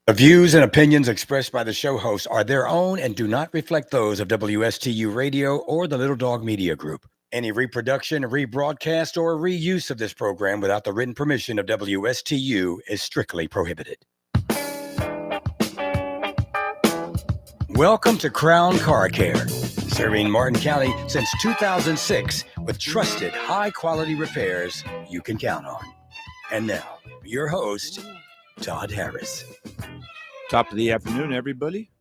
The views and opinions expressed by the show hosts are their own and do not reflect those of WSTU Radio or the Little Dog Media Group. Any reproduction, rebroadcast, or reuse of this program without the written permission of WSTU is strictly prohibited. Welcome to Crown Car Care, serving Martin County since 2006 with trusted, high-quality repairs you can count on. And now, your host, Todd Harris. Top of the afternoon, everybody.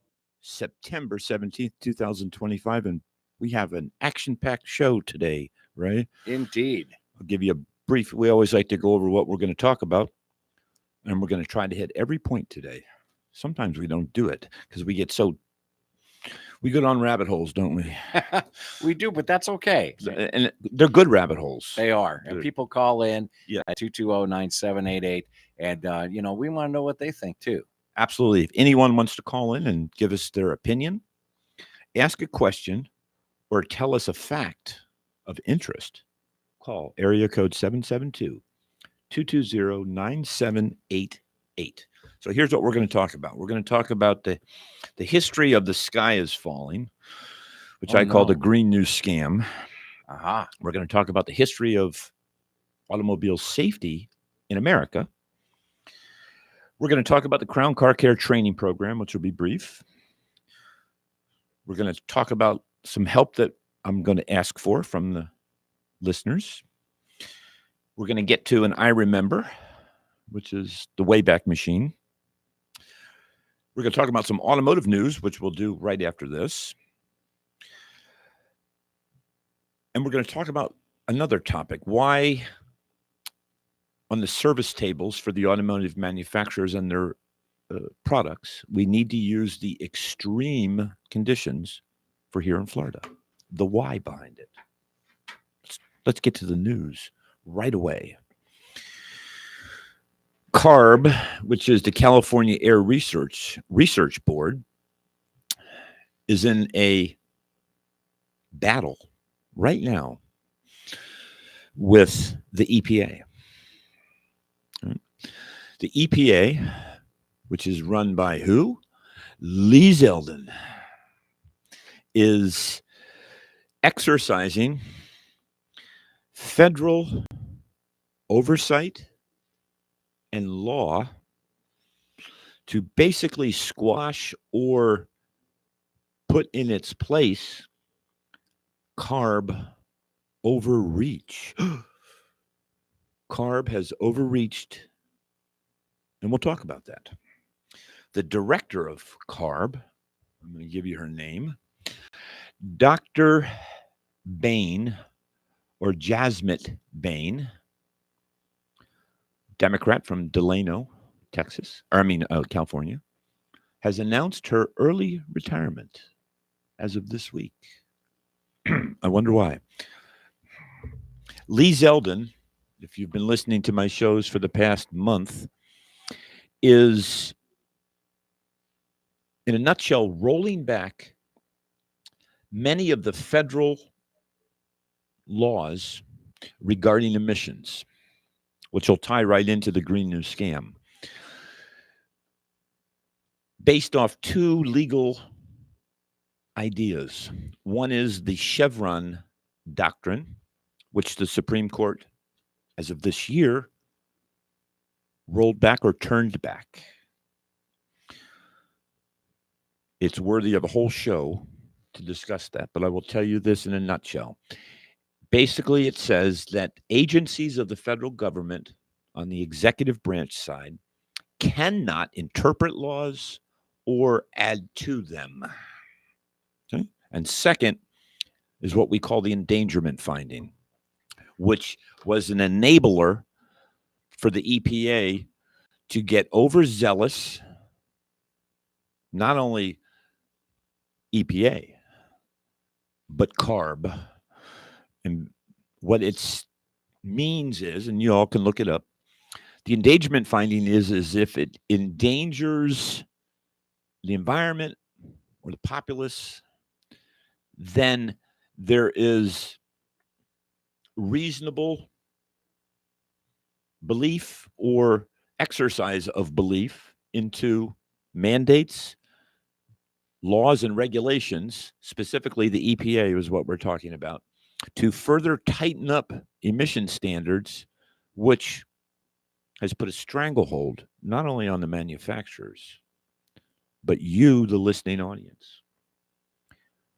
September 17th, 2025, and we have an action-packed show today, right? Indeed. I'll give you a brief. We always like to go over what we're going to talk about, and we're going to try to hit every point today. Sometimes we don't do it because we go down rabbit holes, don't we? We do, but that's okay. And they're good rabbit holes. They are. And people call in at 220-9788, and, we want to know what they think, too. Absolutely. If anyone wants to call in and give us their opinion, ask a question, or tell us a fact of interest, call area code 772-220-9788. So here's what we're going to talk about. We're going to talk about the history of the sky is falling, which I call the green news scam. We're going to talk about the history of automobile safety in America. We're going to talk about the Crown Car Care training program, which will be brief. We're going to talk about some help that I'm going to ask for from the listeners. We're going to get to an I Remember, which is the Wayback Machine. We're going to talk about some automotive news, which we'll do right after this. And we're going to talk about another topic, why on the service tables for the automotive manufacturers and their products, we need to use the extreme conditions for here in Florida. The why behind it. Let's get to the news right away. CARB, which is the California Air Research Board, is in a battle right now with the EPA. The EPA, which is run by who? Lee Zeldin, is exercising federal oversight and law to basically squash or put in its place CARB overreach. CARB has overreached. And we'll talk about that. The director of CARB, I'm going to give you her name, Dr. Bain, or Jasmine Bain, Democrat from Delano, California, has announced her early retirement as of this week. I wonder why. Lee Zeldin, if you've been listening to my shows for the past month, is, in a nutshell, rolling back many of the federal laws regarding emissions, which will tie right into the green news scam, based off two legal ideas. One is the Chevron doctrine, which the Supreme Court, as of this year, rolled back or turned back. It's worthy of a whole show to discuss that, but I will tell you this in a nutshell. Basically, it says that agencies of the federal government on the executive branch side cannot interpret laws or add to them. Okay? And second is what we call the endangerment finding, which was an enabler for the EPA to get overzealous, not only EPA, but CARB. And what it means is, and you all can look it up, the endangerment finding is as if it endangers the environment or the populace, then there is reasonable belief or exercise of belief into mandates, laws, and regulations, specifically the EPA is what we're talking about, to further tighten up emission standards, which has put a stranglehold not only on the manufacturers, but you, the listening audience.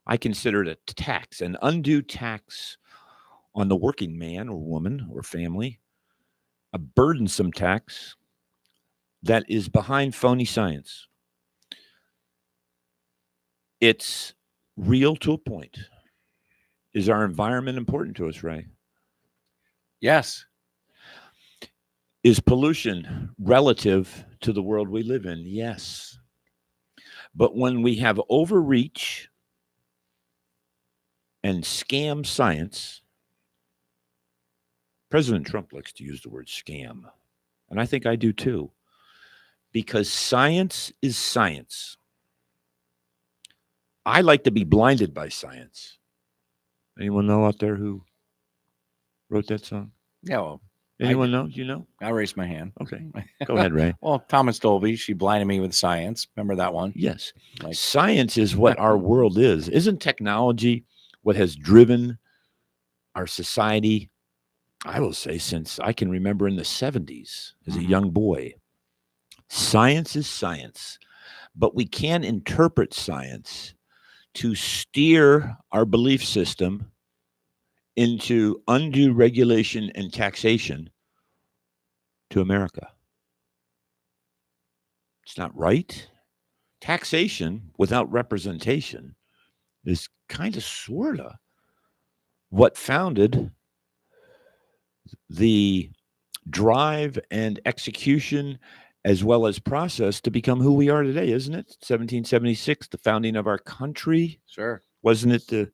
I consider it a tax, an undue tax on the working man or woman or family, a burdensome tax that is behind phony science. It's real to a point. Is our environment important to us, Ray? Yes. Is pollution relative to the world we live in? Yes. But when we have overreach and scam science, President Trump likes to use the word scam, and I think I do too, because science is science. I like to be blinded by science. Anyone know out there who wrote that song? Yeah. Well, Anyone know? You know? I raised my hand. Okay. Go ahead, Ray. Well, Thomas Dolby, she blinded me with science. Remember that one? Yes. Like, Science is what our world is. Isn't technology what has driven our society, I will say, since I can remember in the 70s as a young boy? Science is science, but we can interpret science to steer our belief system into undue regulation and taxation to America. It's not right. Taxation without representation is kind of sort of what founded the drive and execution as well as process to become who we are today, isn't it? 1776, the founding of our country. sure. Wasn't it the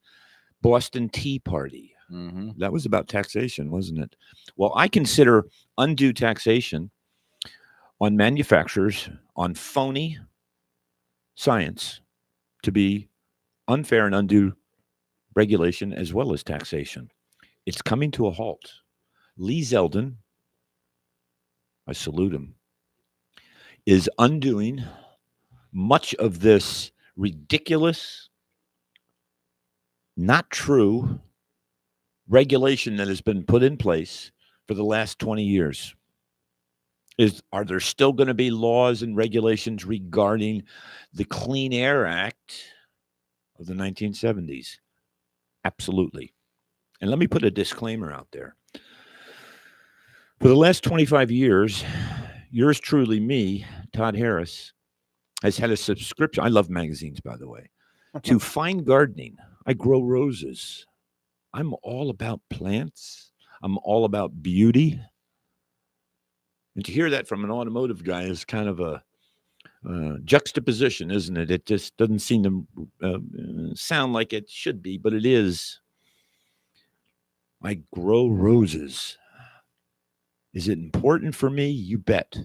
Boston Tea Party? Mm-hmm. That was about taxation, wasn't it? Well, I consider undue taxation on manufacturers, on phony science, to be unfair and undue regulation as well as taxation. It's coming to a halt. Lee Zeldin, I salute him, is undoing much of this ridiculous, not true regulation that has been put in place for the last 20 years. Are there still going to be laws and regulations regarding the Clean Air Act of the 1970s? Absolutely. And let me put a disclaimer out there. For the last 25 years, yours truly, me, Todd Harris, has had a subscription. I love magazines, by the way, to Fine Gardening. I grow roses. I'm all about plants. I'm all about beauty. And to hear that from an automotive guy is kind of a juxtaposition, isn't it? It just doesn't seem to sound like it should be, but it is. I grow roses. Is it important for me? You bet.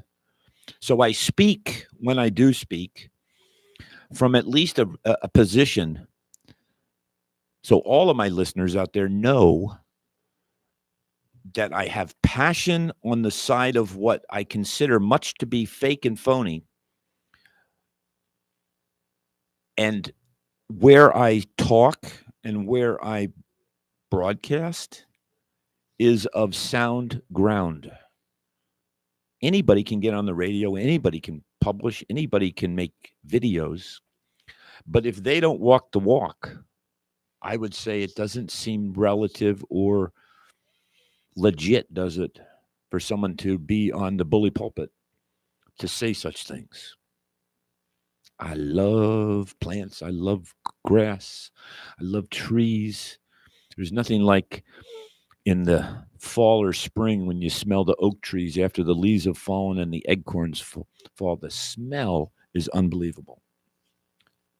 So I speak, when I do speak, from at least a position. So all of my listeners out there know that I have passion on the side of what I consider much to be fake and phony. And where I talk and where I broadcast is of sound ground. Anybody can get on the radio, anybody can publish, anybody can make videos. But if they don't walk the walk, I would say it doesn't seem relative or legit, does it, for someone to be on the bully pulpit to say such things. I love plants. I love grass. I love trees. There's nothing like in the fall or spring when you smell the oak trees after the leaves have fallen and the acorns fall. The smell is unbelievable.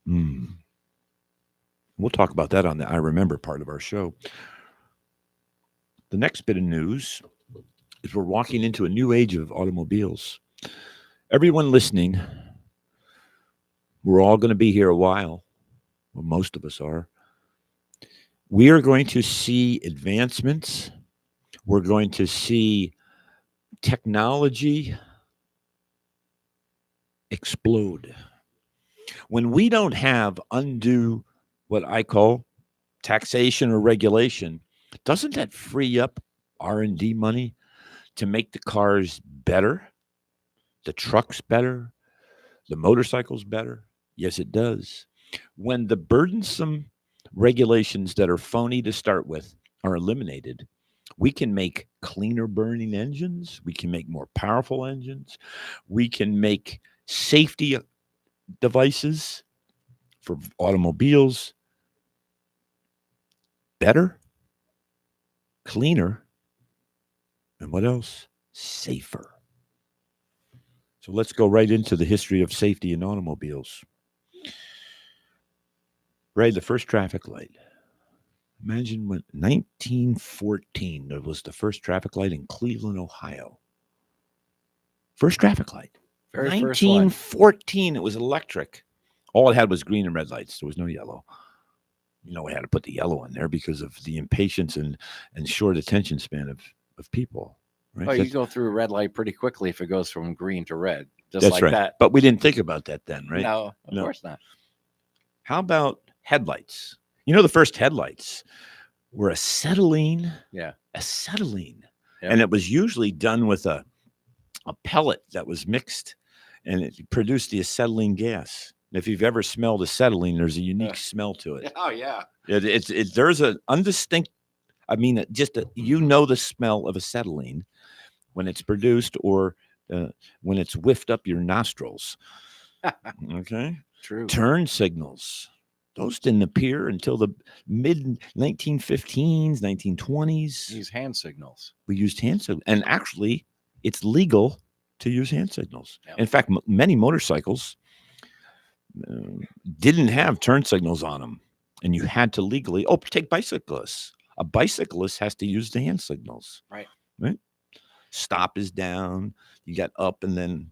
We'll talk about that on the I Remember part of our show. The next bit of news is we're walking into a new age of automobiles. Everyone listening, we're all going to be here a while. Well, most of us are. We are going to see advancements. We're going to see technology explode. When we don't have undue, what I call taxation or regulation, doesn't that free up R&D money to make the cars better, the trucks better, the motorcycles better? Yes, it does. When the burdensome regulations that are phony to start with are eliminated, we can make cleaner burning engines. We can make more powerful engines. We can make safety devices for automobiles better, cleaner, and what else? Safer. So let's go right into the history of safety in automobiles. Ray, the first traffic light. Imagine when 1914, there was the first traffic light in Cleveland, Ohio. First traffic light. Very first one. 1914, it was electric. All it had was green and red lights. There was no yellow. You know, we had to put the yellow in there because of the impatience and short attention span of people. Right? Oh, you go through a red light pretty quickly if it goes from green to red. Just That's like right. that. But we didn't think about that then, right? No, of No. course not. How about headlights? You know, the first headlights were acetylene. Yeah. Acetylene. Yep. And it was usually done with a pellet that was mixed, and it produced the acetylene gas. If you've ever smelled acetylene, there's a unique smell to it. Oh, yeah. There's an undistinct, the smell of acetylene when it's produced or when it's whiffed up your nostrils. Okay. True. Turn signals. Those didn't appear until the mid 1915s, 1920s. Use hand signals. We used hand signals. And actually, it's legal to use hand signals. Yep. In fact, many motorcycles didn't have turn signals on them. And you had to legally, take bicyclists. A bicyclist has to use the hand signals. Right. Stop is down. You got up, and then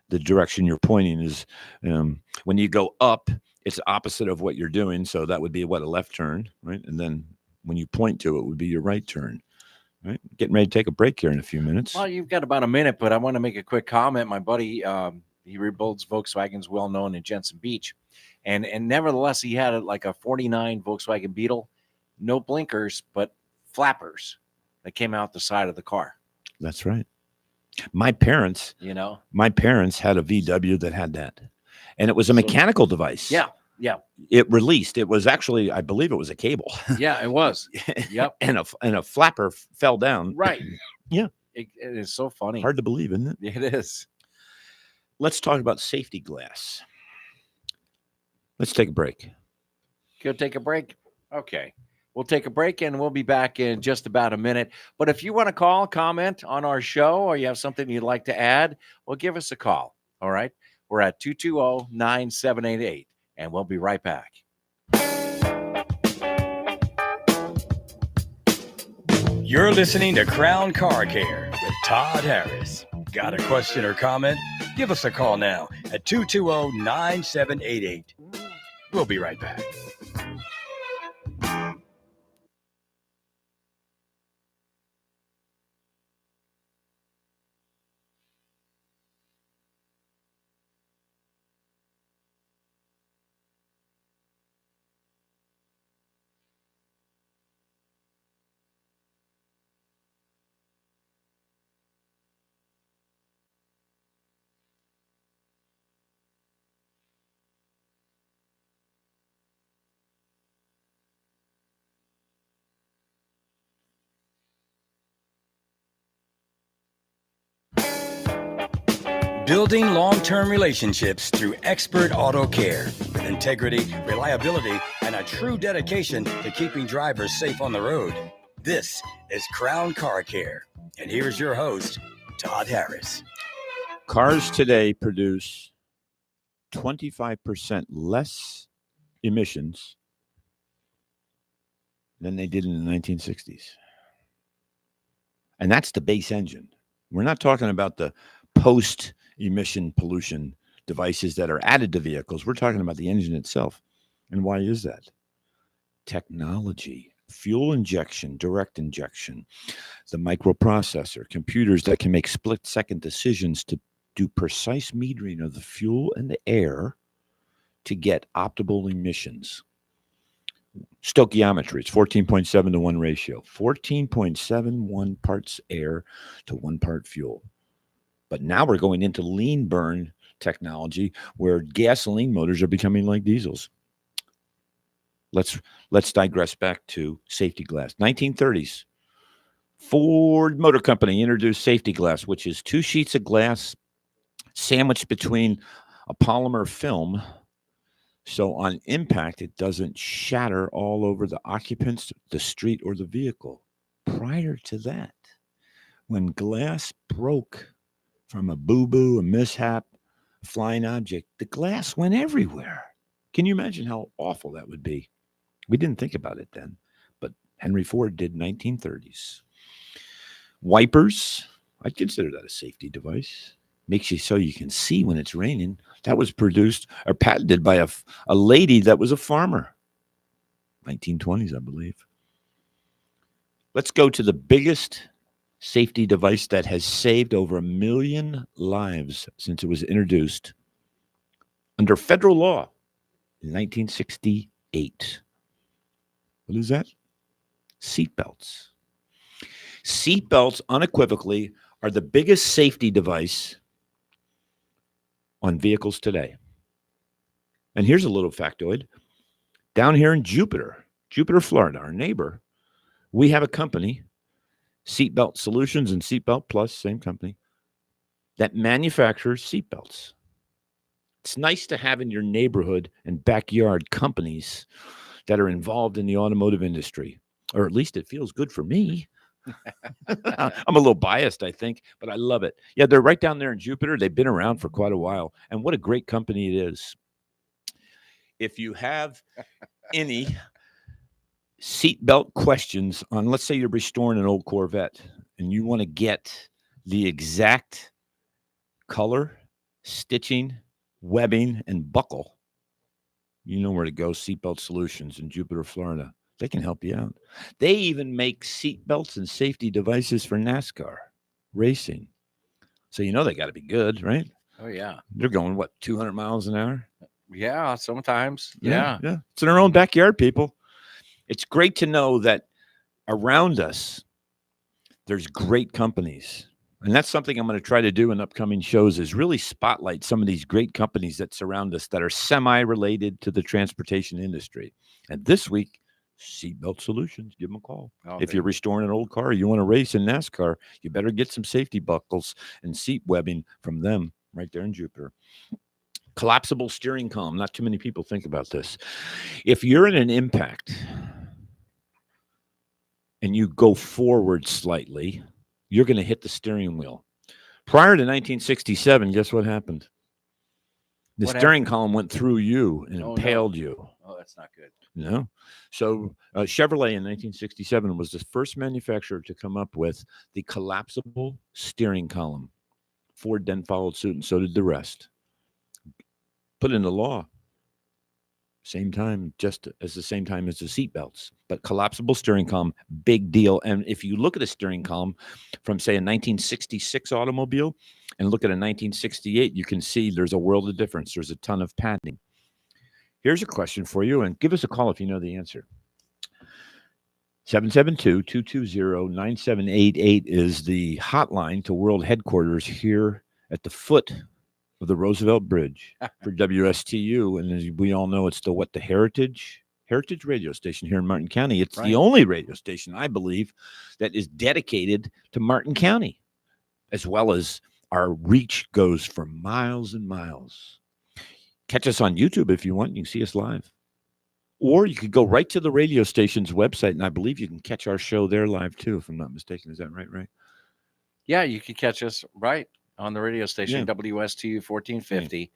the direction you're pointing is when you go up, it's opposite of what you're doing. So that would be a left turn, right? And then when you point to it, would be your right turn, right? Getting ready to take a break here in a few minutes. Well, you've got about a minute, but I want to make a quick comment. My buddy, he rebuilds Volkswagens, well known in Jensen Beach, and nevertheless, he had a 49 Volkswagen Beetle, no blinkers, but flappers that came out the side of the car. That's right. My parents had a VW that had that. And it was a mechanical device. Yeah. It released. It was actually, I believe it was a cable. Yeah, it was. Yep. and a flapper fell down. Right. Yeah. It is so funny. Hard to believe, isn't it? It is. Let's talk about safety glass. Let's take a break. Go take a break. Okay. We'll take a break and we'll be back in just about a minute. But if you want to call, comment on our show, or you have something you'd like to add, well, give us a call. All right. We're at 220-9788, and we'll be right back. You're listening to Crown Car Care with Todd Harris. Got a question or comment? Give us a call now at 220-9788. We'll be right back. Building long-term relationships through expert auto care with integrity, reliability, and a true dedication to keeping drivers safe on the road. This is Crown Car Care. And here's your host, Todd Harris. Cars today produce 25% less emissions than they did in the 1960s. And that's the base engine. We're not talking about the post-emission pollution devices that are added to vehicles. We're talking about the engine itself. And why is that? Technology, fuel injection, direct injection, the microprocessor, computers that can make split-second decisions to do precise metering of the fuel and the air to get optimal emissions. Stoichiometry, it's 14.7 to 1 ratio, 14.71 parts air to 1 part fuel. But now we're going into lean burn technology where gasoline motors are becoming like diesels. Let's digress back to safety glass. 1930s, Ford Motor Company introduced safety glass, which is 2 sheets of glass sandwiched between a polymer film. So on impact, it doesn't shatter all over the occupants, the street, or the vehicle. Prior to that, when glass broke from a boo-boo, a mishap, flying object, the glass went everywhere. Can you imagine how awful that would be? We didn't think about it then, but Henry Ford did 1930s. Wipers, I'd consider that a safety device. Makes you so you can see when it's raining. That was produced or patented by a lady that was a farmer. 1920s, I believe. Let's go to the biggest safety device that has saved over 1 million lives since it was introduced under federal law in 1968. What is that? Seatbelts. Seatbelts unequivocally are the biggest safety device on vehicles today. And here's a little factoid. Down here in Jupiter, Florida, our neighbor, we have a company, Seatbelt Solutions and Seatbelt Plus, same company, that manufactures seatbelts. It's nice to have in your neighborhood and backyard companies that are involved in the automotive industry, or at least it feels good for me. I'm a little biased, I think, but I love it. Yeah, they're right down there in Jupiter. They've been around for quite a while. And what a great company it is. If you have any seatbelt questions on, let's say you're restoring an old Corvette and you want to get the exact color, stitching, webbing, and buckle, you know where to go. Seatbelt Solutions in Jupiter, Florida. They can help you out. They even make seat belts and safety devices for NASCAR racing. So you know they got to be good, right? Oh, yeah. They're going, what, 200 miles an hour? Yeah, sometimes. Yeah. It's in our own backyard, people. It's great to know that around us, there's great companies. And that's something I'm going to try to do in upcoming shows is really spotlight some of these great companies that surround us that are semi-related to the transportation industry. And this week, Seatbelt Solutions, give them a call. If you're restoring an old car, you want to race in NASCAR, you better get some safety buckles and seat webbing from them right there in Jupiter. Collapsible steering column. Not too many people think about this. If you're in an impact and you go forward slightly, you're going to hit the steering wheel. Prior to 1967, guess what happened? The steering column went through you and impaled you. Oh, that's not good. No. So Chevrolet in 1967 was the first manufacturer to come up with the collapsible steering column. Ford then followed suit, and so did the rest. Put into law. Same time, just as the same time as the seat belts. But collapsible steering column, big deal. And if you look at a steering column from, say, a 1966 automobile and look at a 1968, you can see there's a world of difference. There's a ton of padding. Here's a question for you, and give us a call if you know the answer. 772-220-9788 is the hotline to world headquarters here at the foot of the Roosevelt Bridge for WSTU. And as we all know, it's the Heritage radio station here in Martin County. It's the only radio station, I believe, that is dedicated to Martin County, as well as our reach goes for miles and miles. Catch us on YouTube if you want. You can see us live. Or you could go right to the radio station's website, and I believe you can catch our show there live too, if I'm not mistaken. Is that right, Ray? Yeah, you can catch us right on the radio station, WSTU 1450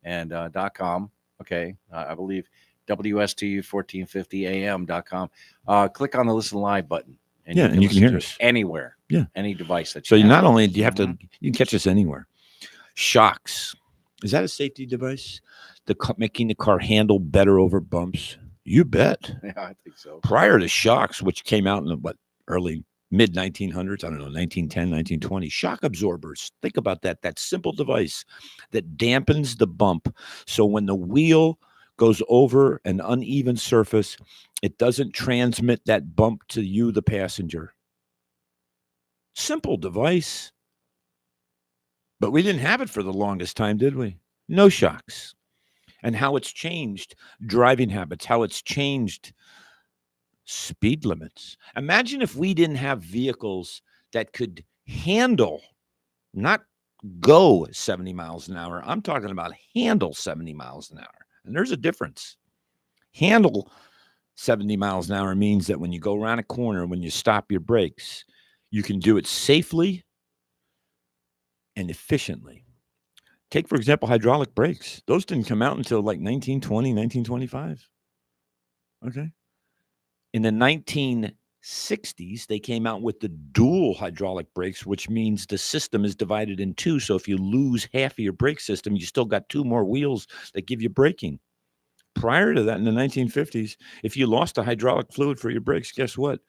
and .com. Okay, I believe WSTU 1450am.com. Click on the Listen Live button. And you can hear us anywhere. Yeah. Any device that you have. Not only do you have to, you can catch us anywhere. Shocks. Is that a safety device? Making the car handle better over bumps? You bet. Yeah, I think so. Prior to shocks, which came out in the early mid 1900s, I don't know, 1910, 1920. Shock absorbers. Think about that. That simple device that dampens the bump. So when the wheel goes over an uneven surface, it doesn't transmit that bump to you, the passenger. Simple device. But we didn't have it for the longest time, did we? No shocks. And how it's changed driving habits, how it's changed speed limits. Imagine if we didn't have vehicles that could handle, not go 70 miles an hour. I'm talking about handle 70 miles an hour. And there's a difference. Handle 70 miles an hour means that when you go around a corner, when you stop your brakes, you can do it safely and efficiently. Take, for example, hydraulic brakes. Those didn't come out until like 1920, 1925. Okay. In the 1960s, they came out with the dual hydraulic brakes, which means the system is divided in two. So if you lose half of your brake system, you still got two more wheels that give you braking. Prior to that, in the 1950s, if you lost the hydraulic fluid for your brakes, guess what?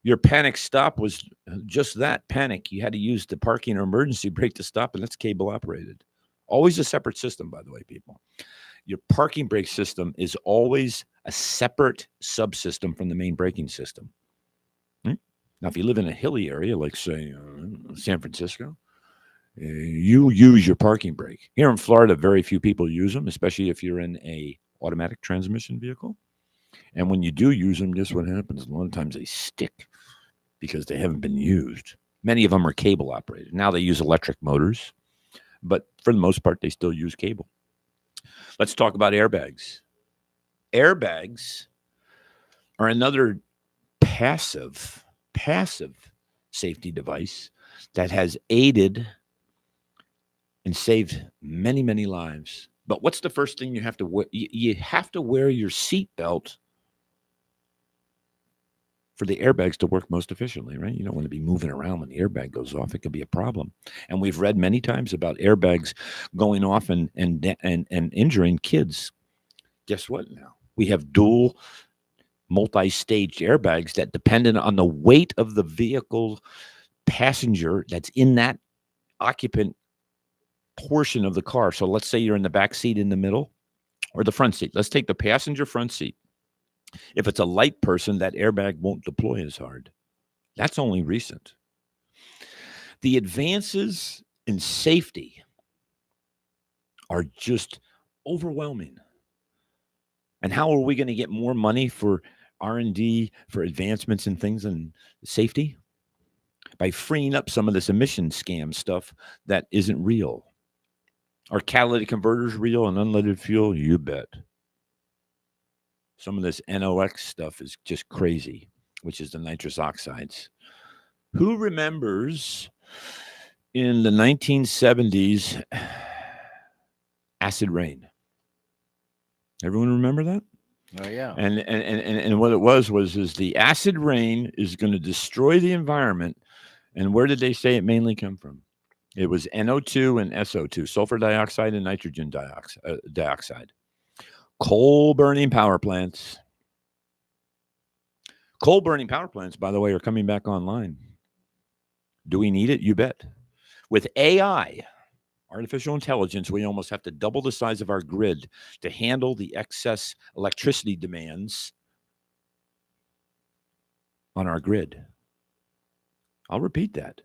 Your panic stop was just that, panic. You had to use the parking or emergency brake to stop, and that's cable operated. Always a separate system, by the way, people. Your parking brake system is always a separate subsystem from the main braking system. Now, if you live in a hilly area, like, say, San Francisco, you use your parking brake. Here in Florida, very few people use them, especially if you're in a automatic transmission vehicle. And when you do use them, guess what happens? A lot of times they stick because they haven't been used. Many of them are cable operated. Now they use electric motors, but for the most part, they still use cable. Let's talk about airbags. Airbags are another passive safety device that has aided and saved many, many lives. But what's the first thing you have to wear? You have to wear your seatbelt for the airbags to work most efficiently, right? You don't want to be moving around when the airbag goes off. It could be a problem. And we've read many times about airbags going off and injuring kids. Guess what now? We have dual multi-staged airbags that, dependent on the weight of the vehicle passenger that's in that occupant portion of the car. So let's say you're in the back seat in the middle or the front seat. Let's take the passenger front seat. If it's a light person, that airbag won't deploy as hard. That's only recent. The advances in safety are just overwhelming. And how are we going to get more money for R&D, for advancements in things in safety? By freeing up some of this emission scam stuff that isn't real. Are catalytic converters real and unleaded fuel? You bet. Some of this NOx stuff is just crazy, which is the nitrous oxides. Who remembers in the 1970s acid rain? Everyone remember that? Oh, yeah. And what it was the acid rain is going to destroy the environment. And where did they say it mainly come from? It was NO2 and SO2, sulfur dioxide and nitrogen dioxide. Coal-burning power plants. Coal-burning power plants, by the way, are coming back online. Do we need it? You bet. With AI, artificial intelligence, we almost have to double the size of our grid to handle the excess electricity demands on our grid. I'll repeat that.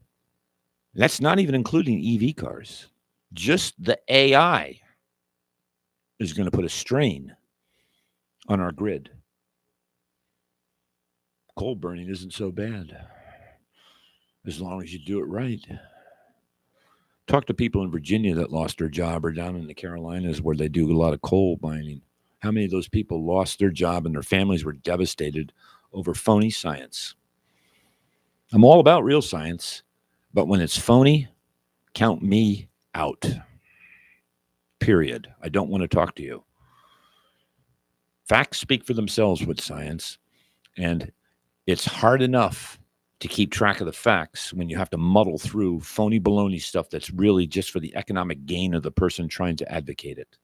That's not even including EV cars. Just the AI is going to put a strain on our grid. Coal burning isn't so bad as long as you do it right. Talk to people in Virginia that lost their job, or down in the Carolinas where they do a lot of coal mining. How many of those people lost their job and their families were devastated over phony science? I'm all about real science, but when it's phony, count me out. Period. I don't want to talk to you. Facts speak for themselves with science, and it's hard enough to keep track of the facts when you have to muddle through phony baloney stuff that's really just for the economic gain of the person trying to advocate it.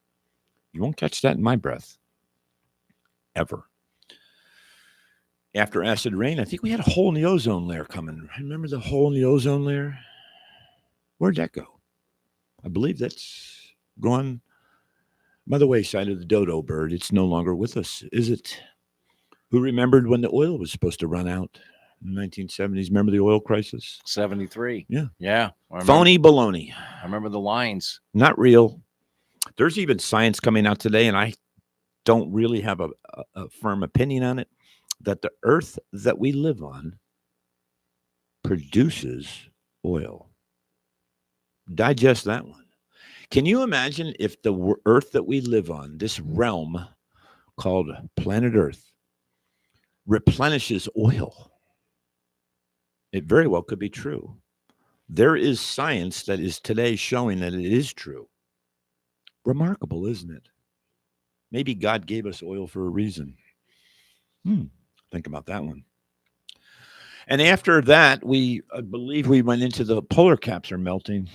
You won't catch that in my breath. Ever. after acid rain, I think we had a hole in the ozone layer coming. Remember the hole in the ozone layer? Where'd that go? I believe that's gone by the wayside of the dodo bird. It's no longer with us, is it? Who remembered when the oil was supposed to run out in the 1970s? Remember the oil crisis? 73. Yeah. Yeah. I remember, Phony baloney. I remember the lines. Not real. There's even science coming out today, and I don't really have a firm opinion on it, that the earth that we live on produces oil. Digest that one. Can you imagine if the earth that we live on, this realm called planet Earth, replenishes oil? It very well could be true. There is science that is today showing that it is true. Remarkable, isn't it? Maybe God gave us oil for a reason. Think about that one. And after that, I believe we went into the polar caps are melting,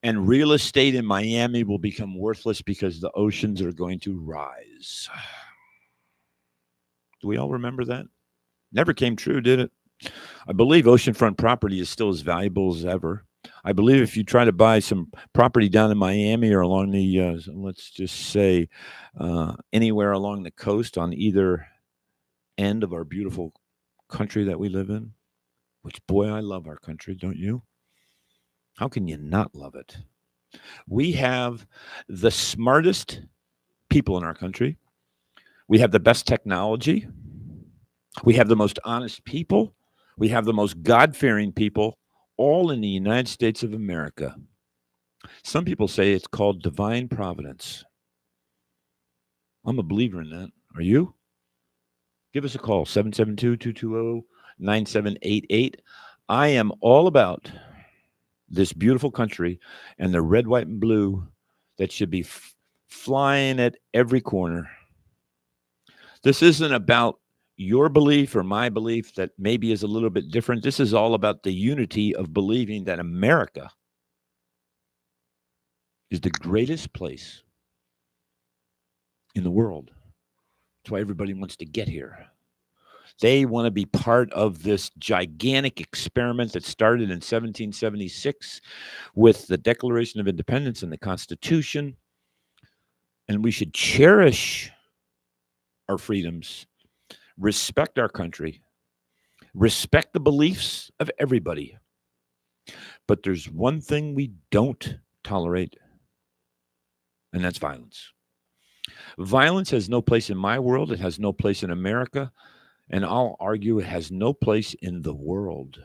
and real estate in Miami will become worthless because the oceans are going to rise. Do we all remember that? Never came true, did it? I believe oceanfront property is still as valuable as ever. I believe if you try to buy some property down in Miami or along the, let's just say, anywhere along the coast on either end of our beautiful country that we live in, which, boy, I love our country, don't you? How can you not love it? We have the smartest people in our country. We have the best technology. We have the most honest people. We have the most God-fearing people, all in the United States of America. Some people say it's called divine providence. I'm a believer in that. Are you? Give us a call, 772-220-9788. I am all about this beautiful country and the red, white, and blue that should be flying at every corner. This isn't about your belief or my belief that maybe is a little bit different. This is all about the unity of believing that America is the greatest place in the world. That's why everybody wants to get here. They want to be part of this gigantic experiment that started in 1776 with the Declaration of Independence and the Constitution. And we should cherish our freedoms, respect our country, respect the beliefs of everybody. But there's one thing we don't tolerate, and that's violence. Violence has no place in my world. It has no place in America. And I'll argue it has no place in the world.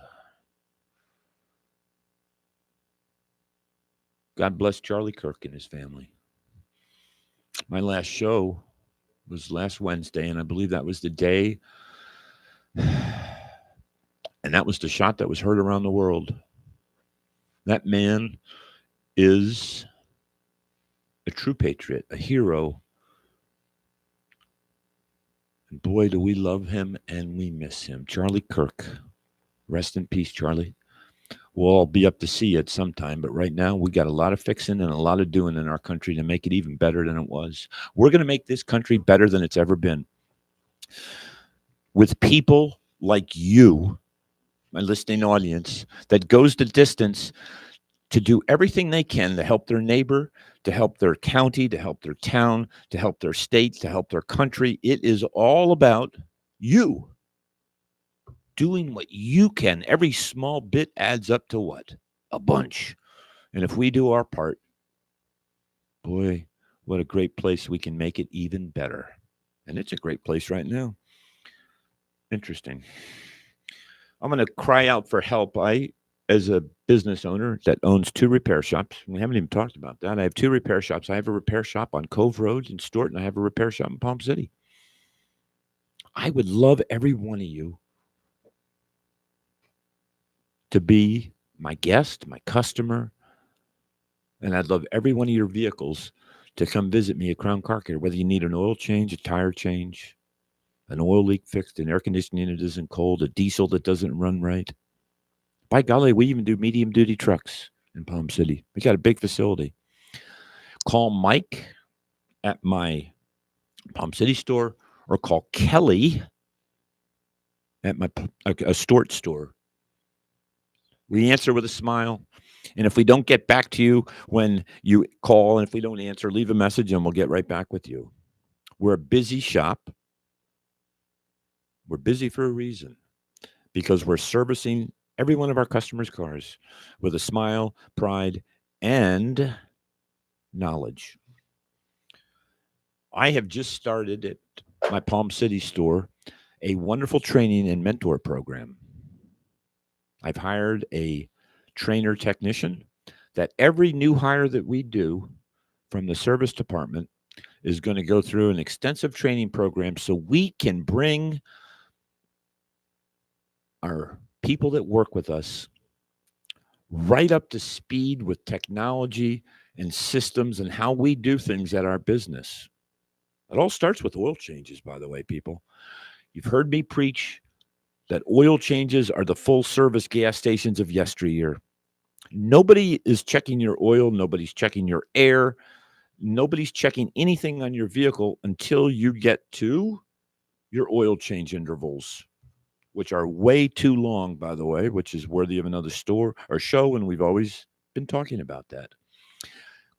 God bless Charlie Kirk and his family. My last show was last Wednesday, and I believe that was the day. And that was the shot that was heard around the world. That man is a true patriot, a hero. And boy, do we love him and we miss him. Charlie Kirk. Rest in peace, Charlie. We'll all be up to see you at some time, but right now we got a lot of fixing and a lot of doing in our country to make it even better than it was. We're going to make this country better than it's ever been. With people like you, my listening audience, that goes the distance to do everything they can to help their neighbor, to help their county, to help their town, to help their state, to help their country. It is all about you doing what you can. Every small bit adds up to what? A bunch. And if we do our part, boy, what a great place we can make it even better. And it's a great place right now. Interesting. I'm going to cry out for help. As a business owner that owns 2 repair shops, we haven't even talked about that. I have 2 repair shops. I have a repair shop on Cove Road in Stewart, and I have a repair shop in Palm City. I would love every one of you to be my guest, my customer, and I'd love every one of your vehicles to come visit me at Crown Car Care, whether you need an oil change, a tire change, an oil leak fixed, an air conditioning that isn't cold, a diesel that doesn't run right. By golly, we even do medium-duty trucks in Palm City. We got a big facility. Call Mike at my Palm City store or call Kelly at a Stort store. We answer with a smile. And if we don't get back to you when you call, and if we don't answer, leave a message and we'll get right back with you. We're a busy shop. We're busy for a reason because we're servicing every one of our customers' cars with a smile, pride, and knowledge. I have just started at my Palm City store a wonderful training and mentor program. I've hired a trainer technician that every new hire that we do from the service department is going to go through an extensive training program so we can bring our people that work with us right up to speed with technology and systems and how we do things at our business. It all starts with oil changes, by the way, people. You've heard me preach that oil changes are the full service gas stations of yesteryear. Nobody is checking your oil. Nobody's checking your air. Nobody's checking anything on your vehicle until you get to your oil change intervals, which are way too long, by the way, which is worthy of another store or show. And we've always been talking about that.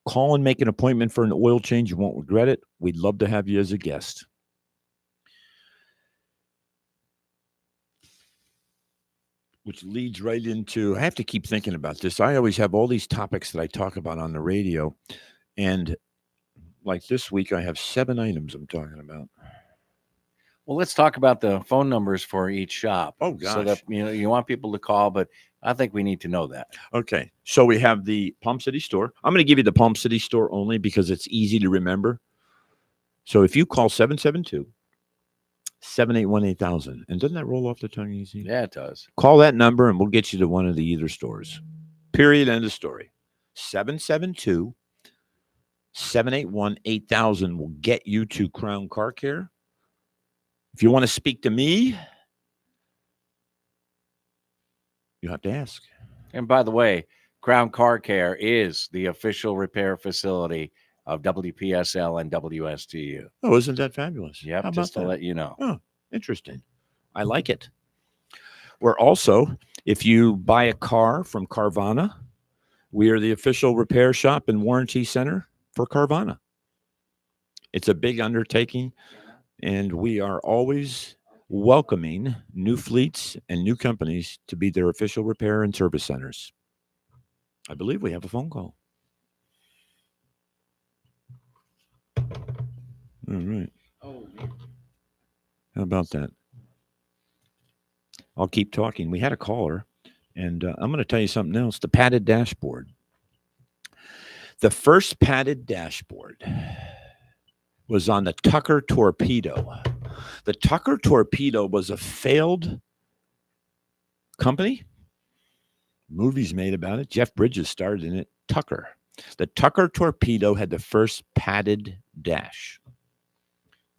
Call and make an appointment for an oil change. You won't regret it. We'd love to have you as a guest. Which leads right into, I have to keep thinking about this. I always have all these topics that I talk about on the radio. And like this week, I have 7 items I'm talking about. Well, let's talk about the phone numbers for each shop. Oh, gosh. So that, you want people to call, but I think we need to know that. Okay. So we have the Palm City store. I'm going to give you the Palm City store only because it's easy to remember. So if you call 772-781-8000, and doesn't that roll off the tongue easy? Yeah, it does. Call that number and we'll get you to one of the either stores. Period. End of story. 772-781-8000 will get you to Crown Car Care. If you want to speak to me, you have to ask. And by the way, Crown Car Care is the official repair facility of WPSL and WSTU. Oh, isn't that fabulous? Yep, How just about to that? let you know. Oh, interesting. I like it. We're also, if you buy a car from Carvana, we are the official repair shop and warranty center for Carvana. It's a big undertaking, and we are always welcoming new fleets and new companies to be their official repair and service centers. I believe we have a phone call. All right. Oh, How about that? I'll keep talking. We had a caller, and I'm going to tell you something else. The padded dashboard. The first padded dashboard was on the Tucker Torpedo. The Tucker Torpedo was a failed company. Movies made about it. Jeff Bridges starred in it. Tucker. The Tucker Torpedo had the first padded dash.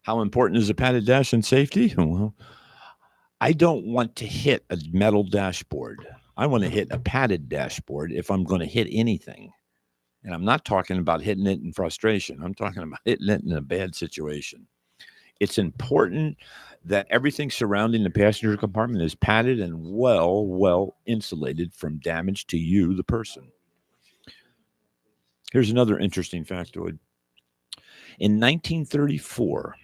How important is a padded dash in safety? Well, I don't want to hit a metal dashboard. I want to hit a padded dashboard if I'm going to hit anything. And I'm not talking about hitting it in frustration. I'm talking about hitting it in a bad situation. It's important that everything surrounding the passenger compartment is padded and well insulated from damage to you, the person. Here's another interesting factoid. In 1934,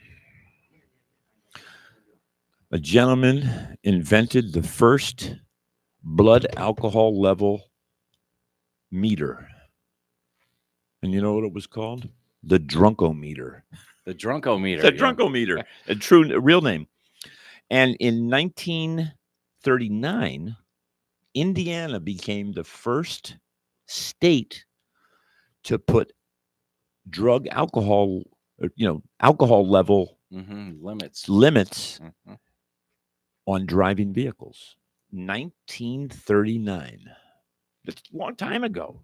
a gentleman invented the first blood alcohol level meter. And you know what it was called? The Drunkometer. the Drunkometer. The Drunkometer, a real name. And in 1939, Indiana became the first state to put alcohol level Limits. on driving vehicles. 1939. That's a long time ago.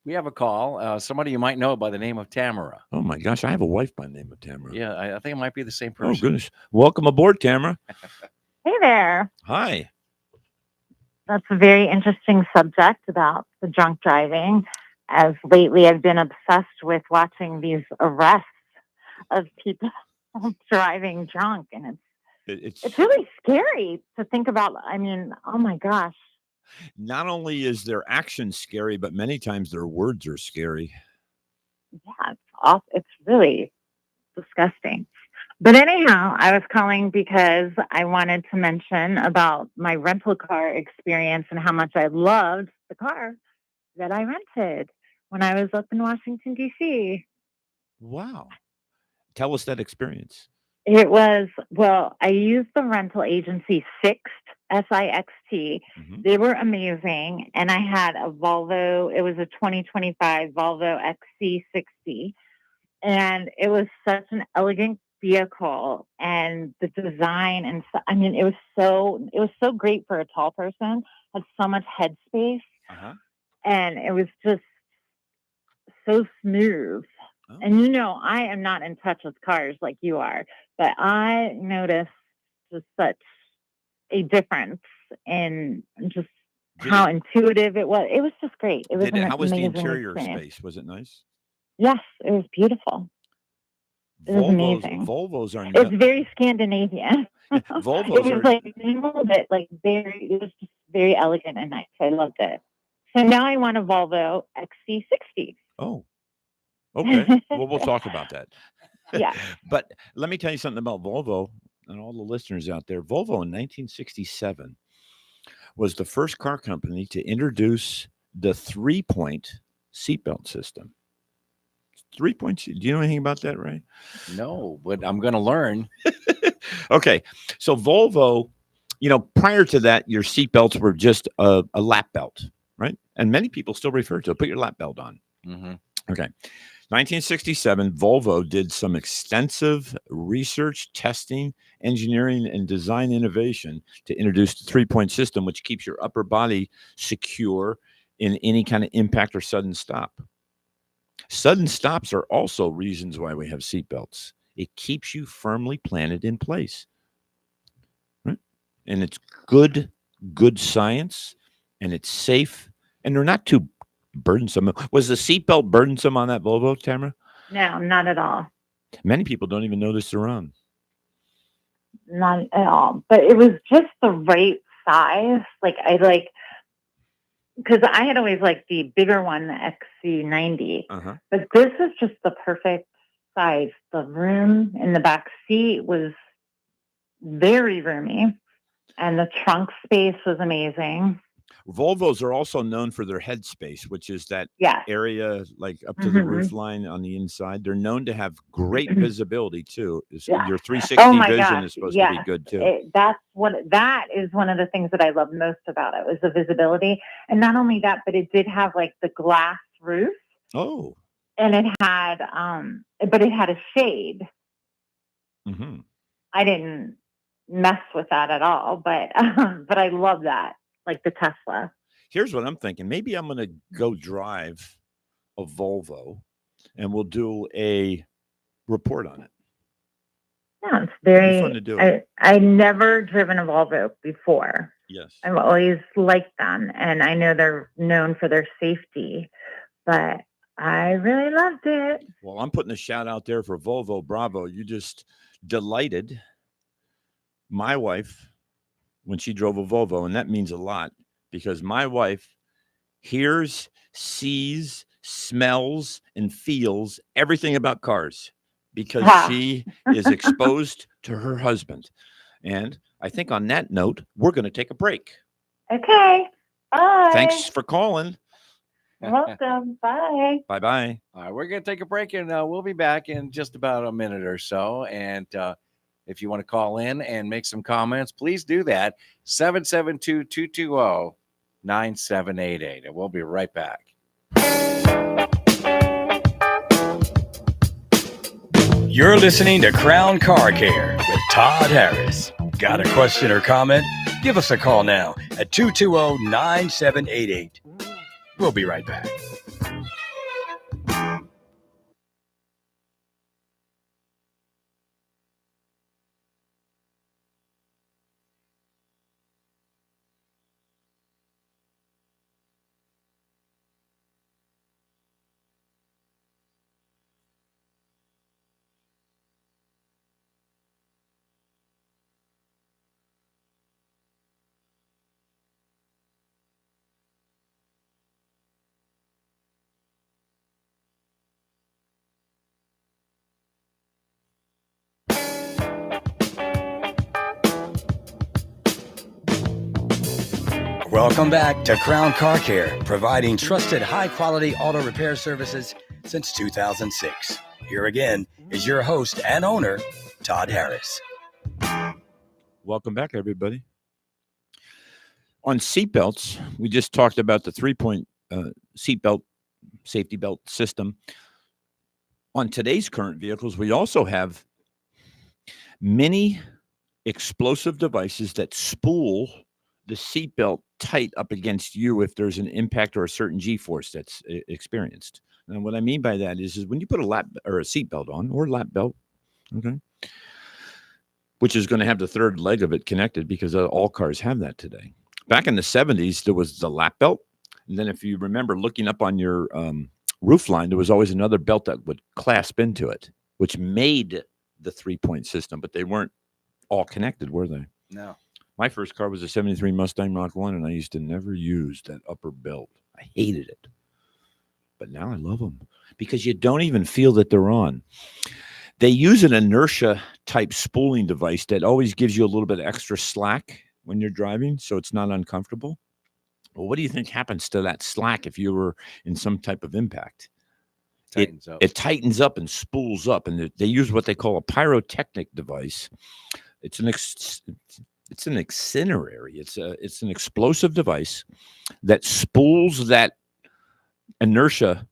We have a call. Somebody you might know by the name of Tamara. Oh my gosh, I have a wife by the name of Tamara. Yeah, I think it might be the same Oh person. goodness. Welcome aboard, Tamara. Hey there. Hi. That's a very interesting subject about the drunk driving. As lately, I've been obsessed with watching these arrests of people driving drunk, and it's It's really scary to think about. I mean, oh my gosh. not only is their action scary, but many times their words are scary. Yeah, it's awful. It's really disgusting. But anyhow, I was calling because I wanted to mention about my rental car experience and how much I loved the car that I rented when I was up in Washington, D.C. Wow. Tell us that experience. It was, well, I used the rental agency Sixt, Sixt. Mhm. They were amazing. And I had a Volvo, it was a 2025 Volvo XC60. And it was such an elegant vehicle, and the design and I mean, it was so great for a tall person. Had so much headspace, Uh-huh. and it was just so smooth. Oh. And I am not in touch with cars like you are, but I noticed just such a difference in just Did how it- intuitive it was. It was just great. It was Did it, an how was the amazing interior experience. space? Was it nice? Yes, it was beautiful. It was amazing. Volvos are It's very Scandinavian. Volvos It are was like minimal, but like it was just very elegant and nice. I loved it. So now I want a Volvo XC60. Oh. Okay. Well, we'll talk about that. Yeah. But let me tell you something about Volvo and all the listeners out there. Volvo in 1967 was the first car company to introduce the 3-point seatbelt system. 3-point. Do you know anything about that, Ray? No, but I'm going to learn. Okay. So Volvo, prior to that, your seatbelts were just a lap belt, right? And many people still refer to it. Put your lap belt on. Mm-hmm. Okay. 1967, Volvo did some extensive research, testing, engineering, and design innovation to introduce the 3-point system, which keeps your upper body secure in any kind of impact or sudden stop. Sudden stops are also reasons why we have seatbelts. It keeps you firmly planted in place. Right? And it's good science, and it's safe, and they're not too burdensome. Was the seatbelt burdensome on that Volvo, Tamara? No, not at all. Many people don't even notice they're on. Not at all. But it was just the right size. Because I had always liked the bigger one, the XC90. Uh-huh. But this is just the perfect size. The room in the back seat was very roomy, and the trunk space was amazing. Volvos are also known for their headspace, which is that Yes. area like up to the roof line on the inside. They're known to have great visibility too. Yeah. Your 360 Oh my vision gosh, is supposed to be good too. that is one of the things that I love most about it was the visibility. And not only that, but it did have like the glass roof. Oh. And it had but it had a shade. Mm-hmm. I didn't mess with that at all, but I love that. Like the Tesla. Here's what I'm thinking. Maybe I'm going to go drive a Volvo, and we'll do a report on it. Yeah, it's It'd be very fun to do. I never driven a Volvo before. Yes. I've always liked them, and I know they're known for their safety, but I really loved it. Well, I'm putting a shout out there for Volvo. Bravo. You just delighted my wife when she drove a Volvo, and that means a lot because my wife hears, sees, smells, and feels everything about cars because she is exposed to her husband. And I think on that note, we're going to take a break. Okay. Bye. Thanks for calling. You're welcome. Bye. Bye-bye. All right, we're going to take a break, and we'll be back in just about a minute or so. And if you want to call in and make some comments, please do that. 772-220-9788. And we'll be right back. You're listening to Crown Car Care with Todd Harris. Got a question or comment? Give us a call now at 220-9788. We'll be right back. Welcome back to Crown Car Care, providing trusted, high-quality auto repair services since 2006. Here again is your host and owner, Todd Harris. Welcome back, everybody. On seatbelts, we just talked about the 3-point seatbelt safety belt system. On today's current vehicles, we also have many explosive devices that spool the seatbelt tight up against you if there's an impact or a certain G-force that's experienced. And what I mean by that is when you put a lap or a seatbelt on or lap belt, okay, which is going to have the third leg of it connected because all cars have that today. Back in the 70s, there was the lap belt. And then if you remember looking up on your roof line, there was always another belt that would clasp into it, which made the 3-point system, but they weren't all connected, were they? No. My first car was a 73 Mustang Mach 1, and I used to never use that upper belt. I hated it. But now I love them because you don't even feel that they're on. They use an inertia-type spooling device that always gives you a little bit of extra slack when you're driving, so it's not uncomfortable. Well, what do you think happens to that slack if you were in some type of impact? Tightens up. It tightens up and spools up, and they use what they call a pyrotechnic device. It's an incinerary. It's an explosive device that spools that inertia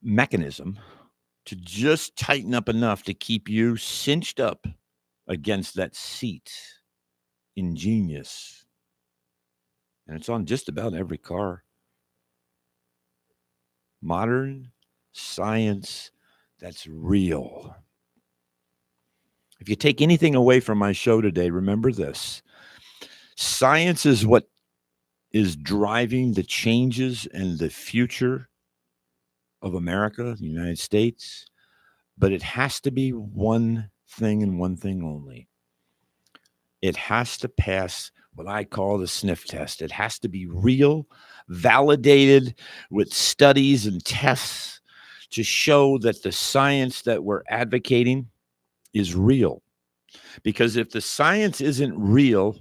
mechanism to just tighten up enough to keep you cinched up against that seat. Ingenious. And it's on just about every car. Modern science that's real. If you take anything away from my show today, remember this. Science is what is driving the changes and the future of America, the United States, but it has to be one thing and one thing only. It has to pass what I call the sniff test. It has to be real, validated with studies and tests to show that the science that we're advocating is real. Because if the science isn't real,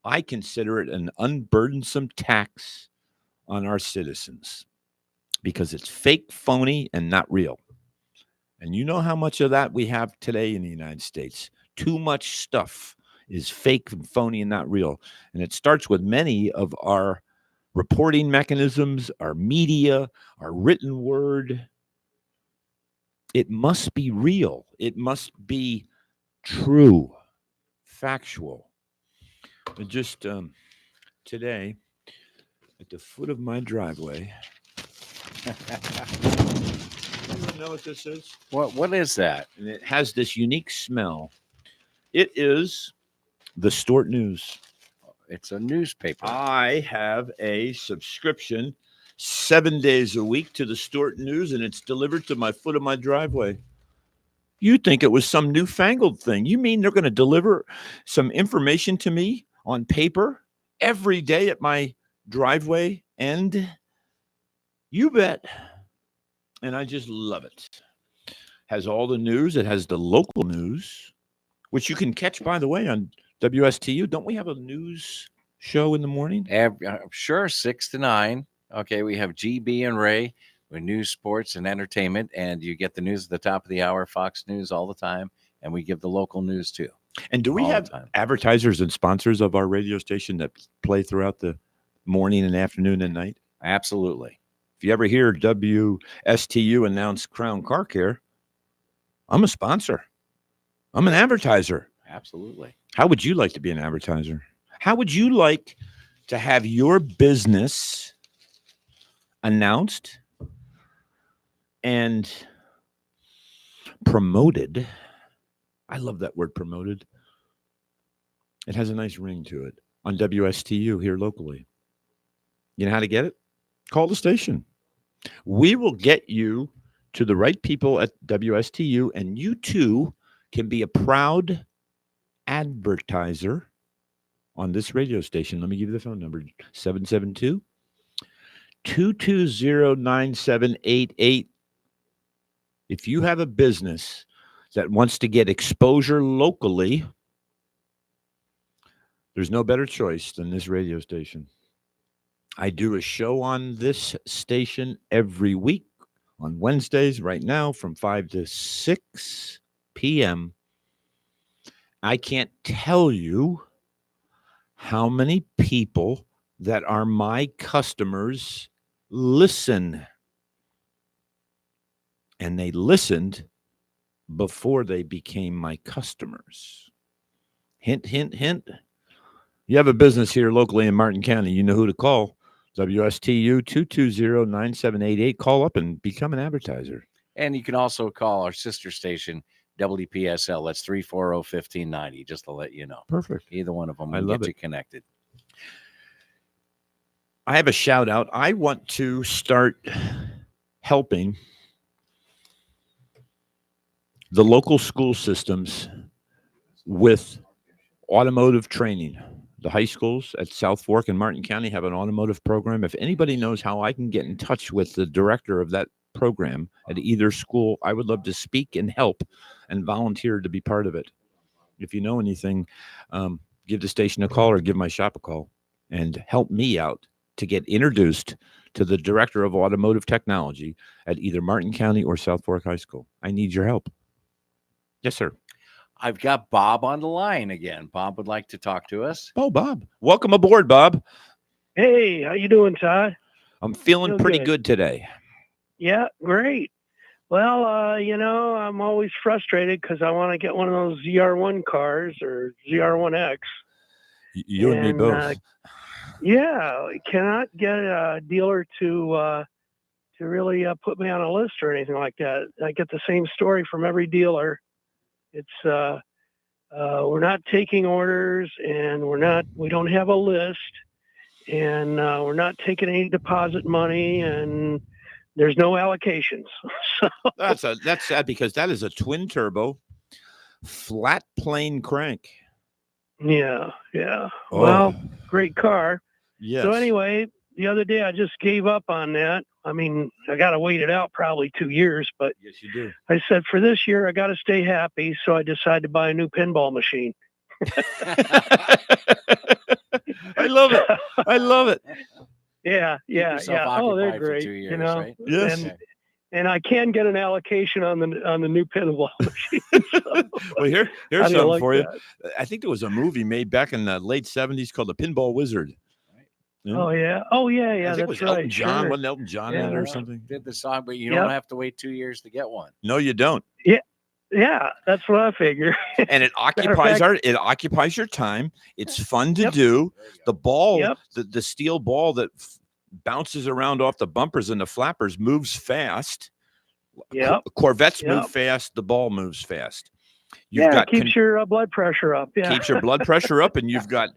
I consider it an unburdensome tax on our citizens because it's fake, phony, and not real. And you know how much of that we have today in the United States. Too much stuff is fake and phony and not real. And it starts with many of our reporting mechanisms, our media, our written word. It must be real. It must be true, factual. And just today, at the foot of my driveway, you know what this is? What is that? And it has this unique smell. It is the Stort News. It's a newspaper. I have a subscription 7 days a week to the Stort News, and it's delivered to my foot of my driveway. You think it was some newfangled thing. You mean they're going to deliver some information to me on paper every day at my driveway end? You bet. And I just love it. Has all the news. It has the local news, which you can catch, by the way, on WSTU. Don't we have a news show in the morning? Sure, 6 to 9. Okay, we have GB and Ray with news, sports, and entertainment, and you get the news at the top of the hour, Fox News all the time, and we give the local news too. And do we all the have time. advertisers and sponsors of our radio station that play throughout the morning and afternoon and night? Absolutely. If you ever hear WSTU announce Crown Car Care, I'm a sponsor. I'm an advertiser. Absolutely. How would you like to be an advertiser? How would you like to have your business announced and promoted? I love that word, promoted. It has a nice ring to it on WSTU here locally. You know how to get it? Call the station. We will get you to the right people at WSTU, and you too can be a proud advertiser on this radio station. Let me give you the phone number, 772-220-9788. If you have a business that wants to get exposure locally, There's no better choice than this radio station. I do a show on this station every week on Wednesdays right now from 5 to 6 p.m. I can't tell you how many people that are my customers listen. And they listened before they became my customers. Hint, hint, hint. You have a business here locally in Martin County, you know who to call. WSTU 220-9788. Call up and become an advertiser. And you can also call our sister station, WPSL. That's 340-1590, just to let you know. Perfect. Either one of them I will love get it. you connected. I have a shout out. I want to start helping the local school systems with automotive training. The high schools at South Fork and Martin County have an automotive program. If anybody knows how I can get in touch with the director of that program at either school, I would love to speak and help and volunteer to be part of it. If you know anything, give the station a call or give my shop a call and help me out to get introduced to the director of automotive technology at either Martin County or South Fork High School. I need your help. Yes, sir. I've got Bob on the line again. Bob would like to talk to us. Oh, Bob. Welcome aboard, Bob. Hey, how you doing, Todd? I'm feeling Feel pretty good. good today. Yeah, great. Well, I'm always frustrated because I want to get one of those ZR1 cars or ZR1X. You and me And, both. Yeah, I cannot get a dealer to really put me on a list or anything like that. I get the same story from every dealer. It's we're not taking orders, and we don't have a list, and we're not taking any deposit money, and there's no allocations. So That's sad because that is a twin turbo flat plane crank. yeah. Oh, Well, great car. yes. So anyway, the other day I just gave up on that. I mean, I got to wait it out probably 2 years, but Yes, you do. I said for this year I got to stay happy, so I decided to buy a new pinball machine. I love it. I love it. Yeah. yourself Oh, they're occupied for great. 2 years, right? Yes. And I can get an allocation on the new pinball machine. So, Well, here's how do something like for you. that? I think there was a movie made back in the late 70s called The Pinball Wizard. Oh yeah. Oh yeah. I think it That's was right. Elton John. Sure. Wasn't Elton John in it Yeah. or something? Did the song, but you Yep. don't have to wait 2 years to get one. No, you don't. Yeah, that's what I figure. And it occupies your time. It's fun to Yep. do. The ball, Yep. the steel ball that bounces around off the bumpers and the flappers moves fast. Yep. Corvettes Yep. move fast. The ball moves fast. You've Yeah, got keeps your blood pressure up. Yeah. keeps your blood pressure up, and you've got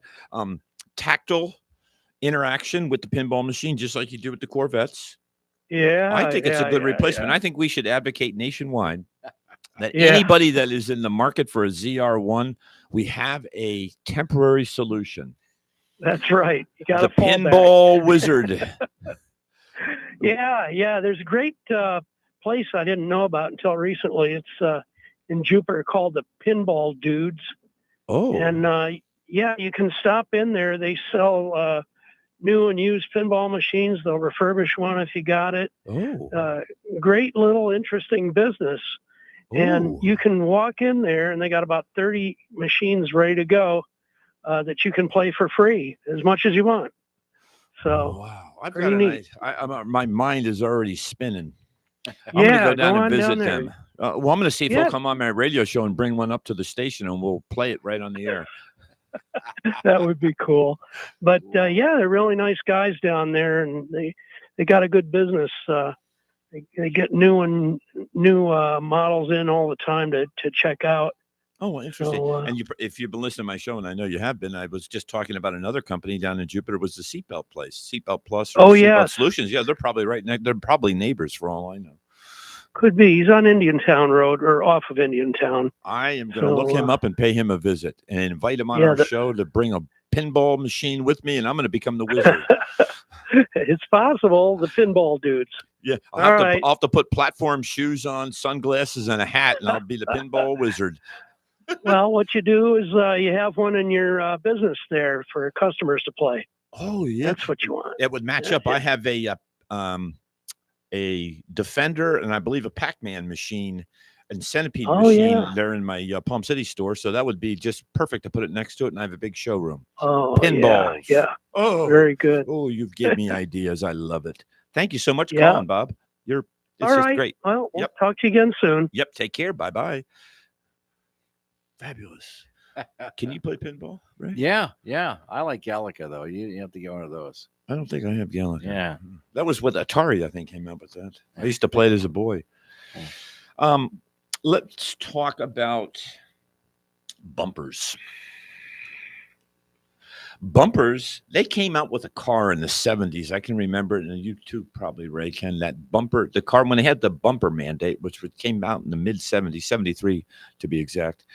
tactile interaction with the pinball machine, just like you do with the Corvettes. Yeah. I think it's a yeah, good yeah, replacement. yeah. I think we should advocate nationwide that Yeah. anybody that is in the market for a ZR1, we have a temporary solution. That's right. You got The to fall back. Pinball Wizard. Yeah. There's a great place I didn't know about until recently. It's in Jupiter called the Pinball Dudes. Oh, And you can stop in there. They sell new and used pinball machines. They'll refurbish one if you got it. Great little interesting business. And you can walk in there, and they got about 30 machines ready to go that you can play for free as much as you want. So wow! I've pretty got neat. my mind is already spinning. I'm yeah, gonna go down and on visit down there. them. Well, I'm gonna see if Yeah. he'll come on my radio show and bring one up to the station, and we'll play it right on the air. That would be cool. But they're really nice guys down there, and they got a good business. They get new models in all the time to check out. Oh, well, interesting. So, And if you've been listening to my show, and I know you have been, I was just talking about another company down in Jupiter. Was the Seatbelt place, Seatbelt Plus? Or Oh, Seatbelt yes. Solutions. Yeah, they're probably right next. They're probably neighbors for all I know. Could be. He's on Indiantown Road or off of Indiantown. I am going to look So, him up and pay him a visit and invite him on yeah, our the- show to bring a pinball machine with me, and I'm going to become the wizard. It's possible. The Pinball Dudes. Yeah, All right. I'll have to put platform shoes on, sunglasses, and a hat, and I'll be the pinball wizard. Well, what you do is you have one in your business there for customers to play. Oh yeah, That's what you want. it would match Yeah, up. I have a Defender and I believe a Pac-Man machine and Centipede Oh, machine yeah. there in my Palm City store. So that would be just perfect to put it next to it, and I have a big showroom. Oh, Pinballs. yeah. Oh, Very good. oh, you've given me ideas. I love it. Thank you so much, for Yeah. calling, Bob. It's All just right. great. Well, we'll Yep. talk to you again soon. Yep. Take care. Bye bye. Fabulous. Can you play pinball? Right? Yeah. I like Galaga though. You have to get one of those. I don't think I have Galaga. Yeah. That was what Atari, I think, came up with that. I used to play it as a boy. Let's talk about bumpers. Bumpers, they came out with a car in the 70s. I can remember it, and you too probably, Ray, Ken, that bumper, the car, when they had the bumper mandate, which came out in the mid-70s, 73 to be exact,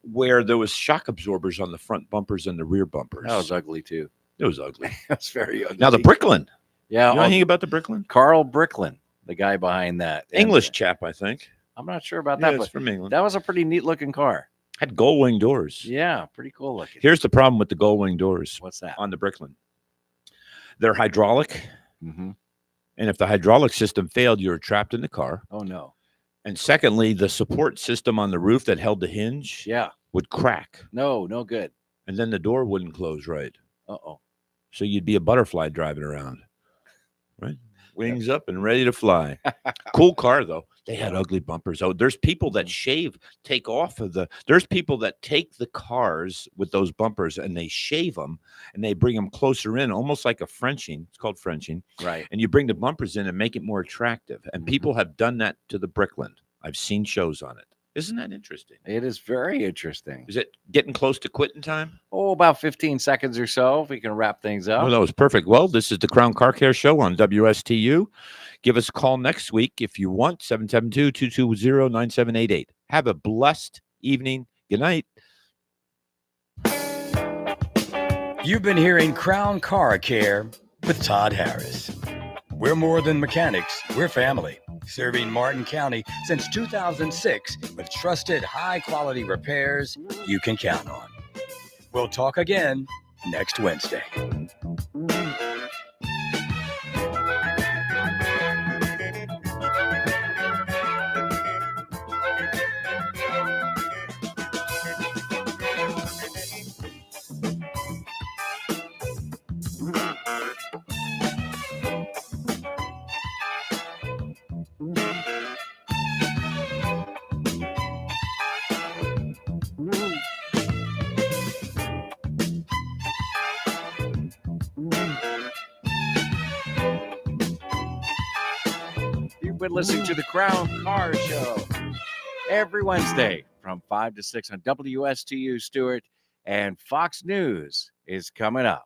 where there was shock absorbers on the front bumpers and the rear bumpers. That was ugly too. It was ugly. That's very ugly. Now, the Bricklin. Yeah. You know anything about the Bricklin? Carl Bricklin, the guy behind that. And English chap, I think. I'm not sure about Yeah, that, it's but from England. that was a pretty neat looking car. Had gull wing doors. Yeah, pretty cool looking. Here's the problem with the gull wing doors What's that? on the Bricklin. They're hydraulic, Mm-hmm. and if the hydraulic system failed, you were trapped in the car. Oh no. And secondly, the support system on the roof that held the hinge Yeah. would crack, No good. and then the door wouldn't close right. Uh-oh. So you'd be a butterfly driving around, right? Wings up and ready to fly. Cool car, though. They had ugly bumpers. Oh, there's people that there's people that take the cars with those bumpers and they shave them and they bring them closer in, almost like a Frenching. It's called Frenching. Right. And you bring the bumpers in and make it more attractive. And Mhm. people have done that to the Brickland. I've seen shows on it. Isn't that interesting? It is very interesting. Is it getting close to quitting time? Oh, about 15 seconds or so, if we can wrap things up. Oh, that was perfect. Well, this is the Crown Car Care Show on WSTU. Give us a call next week if you want, 772-220-9788. Have a blessed evening. Good night. You've been hearing Crown Car Care with Todd Harris. We're more than mechanics, we're family. Serving Martin County since 2006 with trusted high-quality repairs you can count on. We'll talk again next Wednesday. You've been listening to the Crown Car Show every Wednesday from 5 to 6 on WSTU Stewart, and Fox News is coming up.